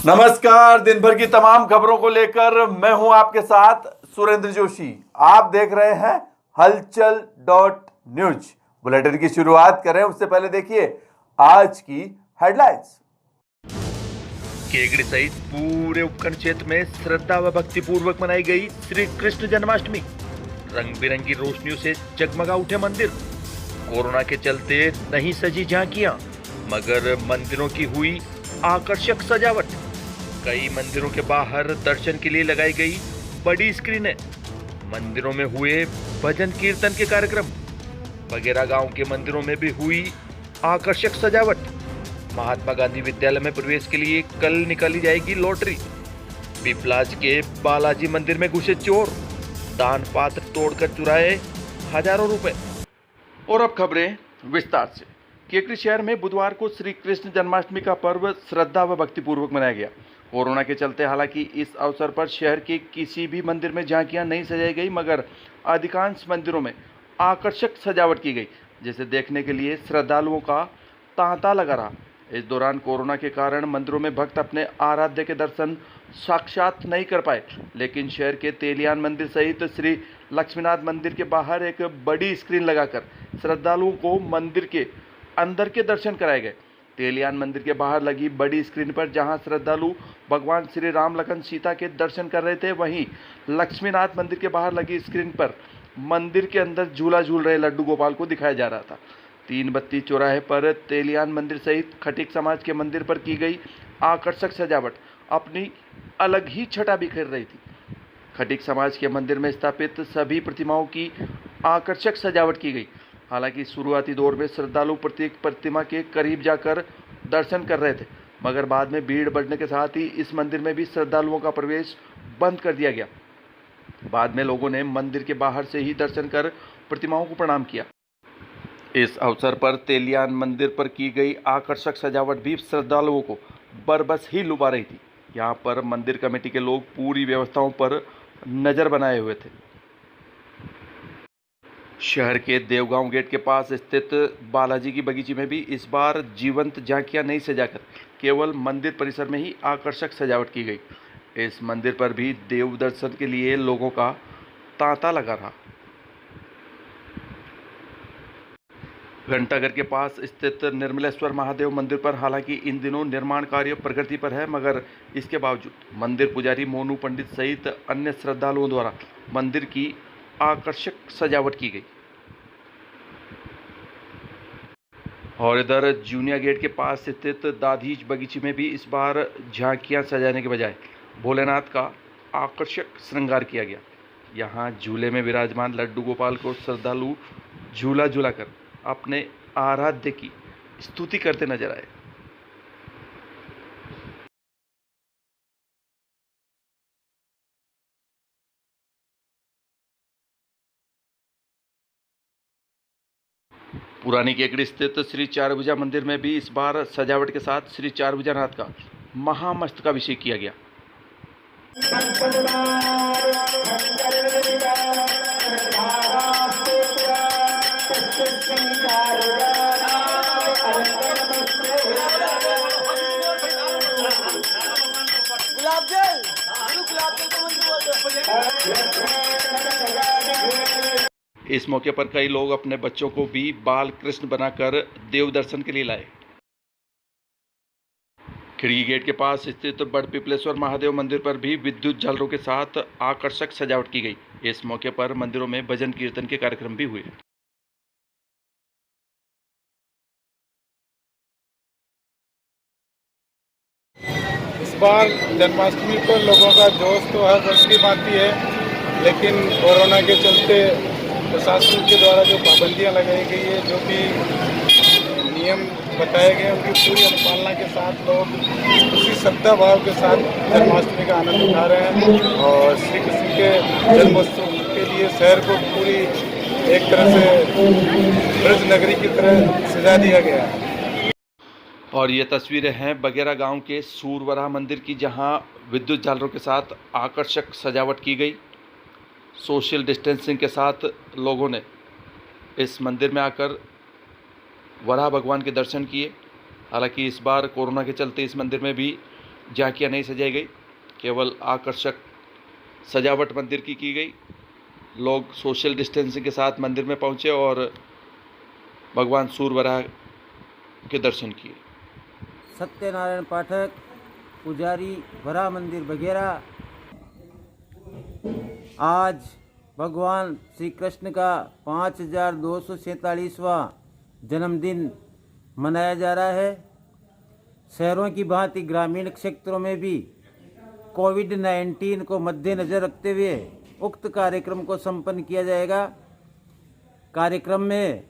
नमस्कार। दिन भर की तमाम खबरों को लेकर मैं हूं आपके साथ सुरेंद्र जोशी। आप देख रहे हैं हलचल .न्यूज। बुलेटिन की शुरुआत करें उससे पहले देखिए आज की हेडलाइंस। केगड़ी सहित पूरे उपखंड क्षेत्र में श्रद्धा व भक्ति पूर्वक मनाई गई श्री कृष्ण जन्माष्टमी। रंग बिरंगी रोशनियों से जगमगा उठे मंदिर। कोरोना के चलते नहीं सजी झांकियां, मगर मंदिरों की हुई आकर्षक सजावट। कई मंदिरों के बाहर दर्शन के लिए लगाई गई बड़ी स्क्रीनें। मंदिरों में हुए भजन कीर्तन के कार्यक्रम। बगेरा गांव के मंदिरों में भी हुई आकर्षक सजावट। महात्मा गांधी विद्यालय में प्रवेश के लिए कल निकाली जाएगी लॉटरी। पिपलाज के बालाजी मंदिर में घुसे चोर, दान पात्र तोड़कर चुराए हजारों रुपए। और अब खबरें विस्तार से। केकड़ी शहर में बुधवार को श्री कृष्ण जन्माष्टमी का पर्व श्रद्धा व भक्तिपूर्वक मनाया गया। कोरोना के चलते हालांकि इस अवसर पर शहर के किसी भी मंदिर में झांकियां नहीं सजाई गई, मगर अधिकांश मंदिरों में आकर्षक सजावट की गई, जिसे देखने के लिए श्रद्धालुओं का तांता लगा रहा। इस दौरान कोरोना के कारण मंदिरों में भक्त अपने आराध्य के दर्शन साक्षात नहीं कर पाए, लेकिन शहर के तेलियान मंदिर सहित श्री लक्ष्मीनाथ मंदिर के बाहर एक बड़ी स्क्रीन लगाकर श्रद्धालुओं को मंदिर के अंदर के दर्शन कराए गए। तेलियान मंदिर के बाहर लगी बड़ी स्क्रीन पर जहां श्रद्धालु भगवान श्री राम लखन सीता के दर्शन कर रहे थे, वहीं लक्ष्मीनाथ मंदिर के बाहर लगी स्क्रीन पर मंदिर के अंदर झूला झूल रहे लड्डू गोपाल को दिखाया जा रहा था। 3 बत्ती चौराहे पर तेलियान मंदिर सहित खटीक समाज के मंदिर पर की गई आकर्षक सजावट अपनी अलग ही छटा बिखेर रही थी। खटीक समाज के मंदिर में स्थापित सभी प्रतिमाओं की आकर्षक सजावट की गई। हालांकि शुरुआती दौर में श्रद्धालु प्रत्येक प्रतिमा के करीब जाकर दर्शन कर रहे थे, मगर बाद में भीड़ बढ़ने के साथ ही इस मंदिर में भी श्रद्धालुओं का प्रवेश बंद कर दिया गया। बाद में लोगों ने मंदिर के बाहर से ही दर्शन कर प्रतिमाओं को प्रणाम किया। इस अवसर पर तेलियान मंदिर पर की गई आकर्षक सजावट भी श्रद्धालुओं को बरबस ही लुभा रही थी। यहाँ पर मंदिर कमेटी के लोग पूरी व्यवस्थाओं पर नजर बनाए हुए थे। शहर के देवगांव गेट के पास स्थित बालाजी की बगीचे में भी इस बार जीवंत झांकियां नहीं सजाकर केवल मंदिर परिसर में ही आकर्षक सजावट की गई। इस मंदिर पर भी देव दर्शन के लिए लोगों का तांता लगा रहा। घंटाघर के पास स्थित निर्मलेश्वर महादेव मंदिर पर हालांकि इन दिनों निर्माण कार्य प्रगति पर है, मगर इसके बावजूद मंदिर पुजारी मोनू पंडित सहित अन्य श्रद्धालुओं द्वारा मंदिर की आकर्षक सजावट की गई। और इधर जूनिया गेट के पास स्थित दाधीच बगीचे में भी इस बार झांकियां सजाने के बजाय भोलेनाथ का आकर्षक श्रृंगार किया गया। यहाँ झूले में विराजमान लड्डू गोपाल को श्रद्धालु झूला झूलाकर अपने आराध्य की स्तुति करते नजर आए। पुरानी केकड़ी स्थित श्री चारभुजा मंदिर में भी इस बार सजावट के साथ श्री चारभुजानाथ का महामस्तकाभिषेक किया गया। इस मौके पर कई लोग अपने बच्चों को भी बाल कृष्ण बनाकर देव दर्शन के लिए लाए। खिड़की गेट के पास स्थित बड़ पिपलेश्वर महादेव मंदिर पर भी विद्युत झालरों के साथ आकर्षक सजावट की गई। इस मौके पर मंदिरों में भजन कीर्तन के कार्यक्रम भी हुए। इस बार जन्माष्टमी पर लोगों का जोश तो हर वर्ष की भांति है, लेकिन कोरोना के चलते प्रशासन के द्वारा जो पाबंदियां लगाई गई है, जो भी नियम बताए गए, उनकी पूरी अनुपालना के साथ लोग उसी श्रद्धा भाव के साथ जन्माष्टमी का आनंद उठा रहे हैं। और श्री कृष्ण के जन्मोत्सव के लिए शहर को पूरी एक तरह से ब्रज नगरी की तरह सजा दिया गया है। और ये तस्वीरें हैं बगेरा गांव के सूरवरा मंदिर की, जहां विद्युत झालरों के साथ आकर्षक सजावट की गई। सोशल डिस्टेंसिंग के साथ लोगों ने इस मंदिर में आकर वराह भगवान के दर्शन किए। हालांकि इस बार कोरोना के चलते इस मंदिर में भी झांकियाँ नहीं सजाई गई, केवल आकर्षक सजावट मंदिर की गई। लोग सोशल डिस्टेंसिंग के साथ मंदिर में पहुंचे और भगवान सूर्यवराह के दर्शन किए। सत्यनारायण पाठक, पुजारी, वराह मंदिर बघेरा। आज भगवान श्री कृष्ण का 5247वां जन्मदिन मनाया जा रहा है। शहरों की भांति ग्रामीण क्षेत्रों में भी कोविड-19 को मद्देनजर रखते हुए उक्त कार्यक्रम को संपन्न किया जाएगा। कार्यक्रम में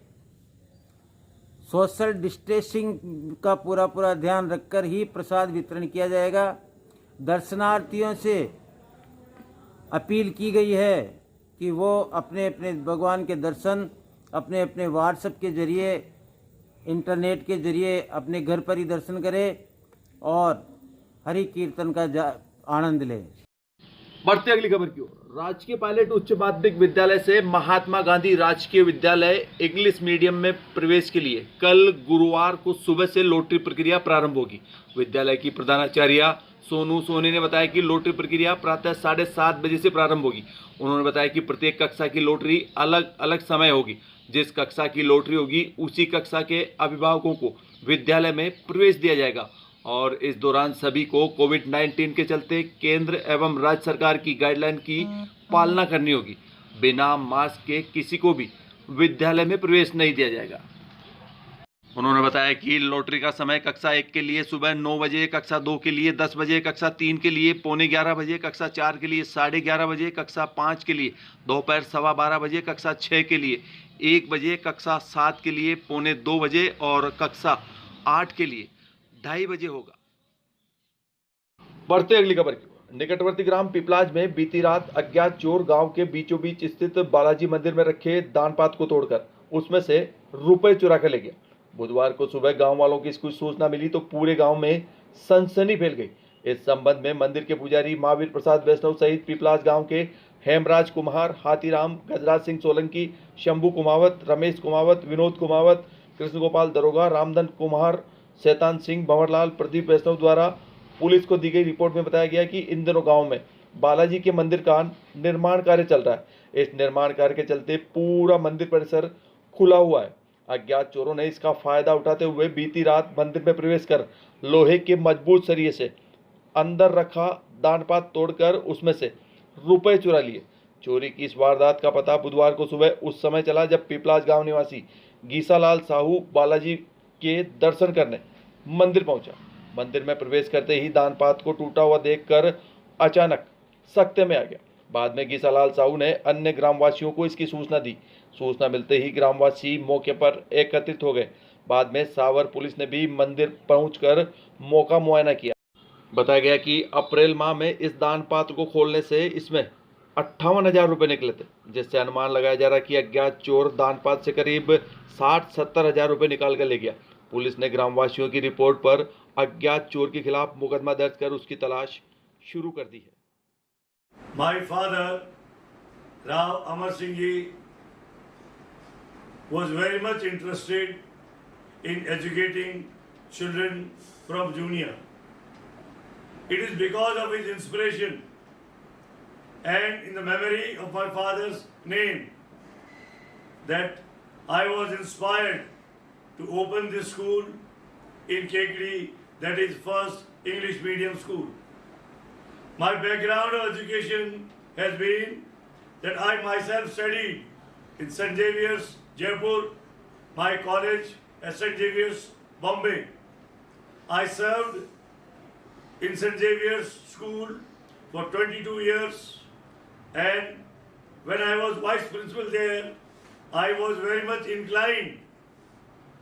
सोशल डिस्टेंसिंग का पूरा ध्यान रखकर ही प्रसाद वितरण किया जाएगा। दर्शनार्थियों से अपील की गई है कि वो अपने अपने भगवान के दर्शन अपने अपने व्हाट्सएप के जरिए, इंटरनेट के जरिए अपने घर पर ही दर्शन करें और हरि कीर्तन का आनंद लें। बढ़ते अगली खबर की ओर। राजकीय पायलट उच्च माध्यमिक विद्यालय से महात्मा गांधी राजकीय विद्यालय इंग्लिश मीडियम में प्रवेश के लिए कल गुरुवार को सुबह से लॉटरी प्रक्रिया प्रारंभ होगी। विद्यालय की प्रधानाचार्य सोनू सोनी ने बताया कि लॉटरी प्रक्रिया प्रातः 7:30 बजे से प्रारंभ होगी। उन्होंने बताया कि प्रत्येक कक्षा की लॉटरी अलग अलग समय होगी। जिस कक्षा की लॉटरी होगी उसी कक्षा के अभिभावकों को विद्यालय में प्रवेश दिया जाएगा और इस दौरान सभी को कोविड-19 के चलते केंद्र एवं राज्य सरकार की गाइडलाइन की पालना करनी होगी। बिना मास्क के किसी को भी विद्यालय में प्रवेश नहीं दिया जाएगा। उन्होंने बताया कि लॉटरी का समय कक्षा 1 के लिए सुबह 9 बजे, कक्षा 2 के लिए 10 बजे, कक्षा 3 के लिए 11:45 बजे, कक्षा 4 के लिए 11:30 बजे, कक्षा 5 के लिए दोपहर 12:15 बजे, कक्षा 6 के लिए 1 बजे, कक्षा 7 के लिए 1:45 बजे और कक्षा 8 के लिए 2:30 बजे होगा। बढ़ते अगली खबर की ओर। निकटवर्ती ग्राम पिपलाज में बीती रात अज्ञात चोर गांव के बीचों बीच स्थित बालाजी मंदिर में रखे दानपात्र को तोड़कर उसमें से रुपए चुरा कर ले गया। बुधवार को सुबह गांव वालों की इसकी सूचना मिली तो पूरे गांव में सनसनी फैल गई। इस संबंध में मंदिर के पुजारी महावीर प्रसाद वैष्णव सहित पिपलाज गांव के हेमराज कुमार, हाथीराम, गजराज सिंह सोलंकी, शंभू कुमावत, रमेश कुमावत, विनोद कुमावत, कृष्ण गोपाल दरोगा, रामधन कुमार, शैतान सिंह, भंवरलाल, प्रदीप वैष्णव द्वारा पुलिस को दी गई रिपोर्ट में बताया गया कि इन दिनों गांव में बालाजी के मंदिर का निर्माण कार्य चल रहा है। इस निर्माण कार्य के चलते पूरा मंदिर परिसर खुला हुआ है। अज्ञात चोरों ने इसका फायदा उठाते हुए बीती रात मंदिर में प्रवेश कर लोहे के मजबूत सरिये से अंदर रखा दानपात्र तोड़कर उसमें से रुपए चुरा लिए। चोरी की इस वारदात का पता बुधवार को सुबह उस समय चला जब पिपलाज गांव निवासी गीसालाल साहू बालाजी के दर्शन करने मंदिर पहुंचा। मंदिर में प्रवेश करते ही दानपात्र को टूटा हुआ देखकर अचानक सकते में आ गया। बाद में गीसालाल साहू ने अन्य ग्रामवासियों को इसकी सूचना दी। सूचना मिलते ही ग्रामवासी मौके पर एकत्रित हो गए। बाद में सावर पुलिस ने भी मंदिर पहुंचकर मौका मुआयना किया। बताया गया कि अप्रैल माह में इस दानपात्र को खोलने से इसमें 58,000 रुपये निकले थे, जिससे अनुमान लगाया जा रहा है कि अज्ञात चोर दानपात्र से करीब 60-70 हजार रुपये निकाल कर ले गया। पुलिस ने ग्रामवासियों की रिपोर्ट पर अज्ञात चोर के खिलाफ मुकदमा दर्ज कर उसकी तलाश शुरू कर दी है। My father, Rao Amar Singh Ji, was very much interested in educating children from junior. It is because of his inspiration and in the memory of my father's name that I was inspired to open this school in Kekri, that is first English medium school. My background of education has been that I myself studied in St. Xavier's, Jaipur, my college at St. Xavier's, Bombay. I served in St. Xavier's school for 22 years, and when I was vice principal there, I was very much inclined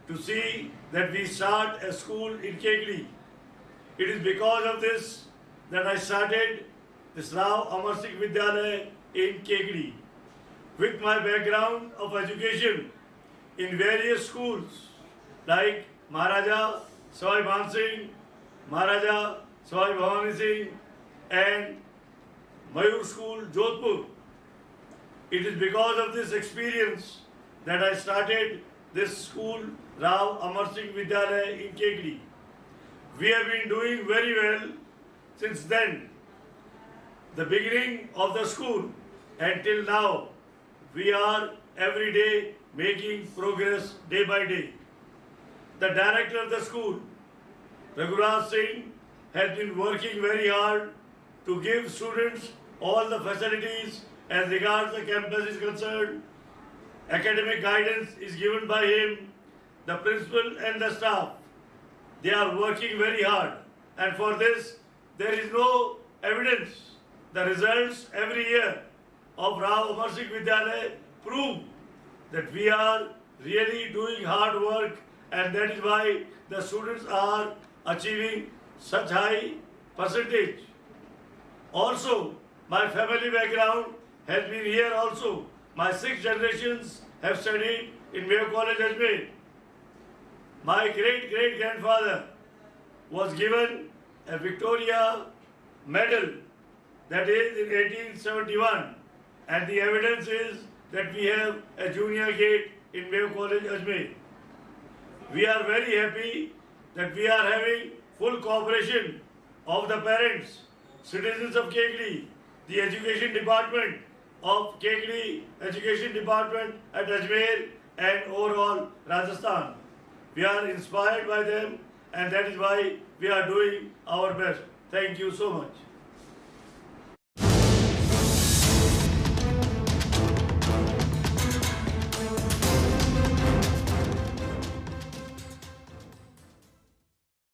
to see that we start a school in Kekri. It is because of this that I started this Rao Amar Singh Vidyalaya in Kekri. With my background of education in various schools like Maharaja Sawai Man Singh, Maharaja Sawai Bhavani Singh and Mayur School, Jodhpur. It is because of this experience that I started this school, Rao Amar Singh Vidyalaya in Kekri. We have been doing very well since then, the beginning of the school until now, we are every day making progress day by day. The director of the school, Raghuraj Singh, has been working very hard to give students all the facilities as regards the campus is concerned. Academic guidance is given by him, the principal and the staff. They are working very hard, and for this there is no evidence. The results every year of Rao Amar Singh Vidyalaya prove that we are really doing hard work, and that is why the students are achieving such high percentage. Also, my family background has been here also. My 6 generations have studied in Mayo College, Ajmer. My great-great-grandfather was given a Victoria Medal, that is in 1871, and the evidence is that we have a junior gate in Mayo College, Ajmer. We are very happy that we are having full cooperation of the parents, citizens of Kekli, the education department of Kekli Education Department at Ajmer and overall Rajasthan. We are inspired by them, and that is why we are doing our best. Thank you so much.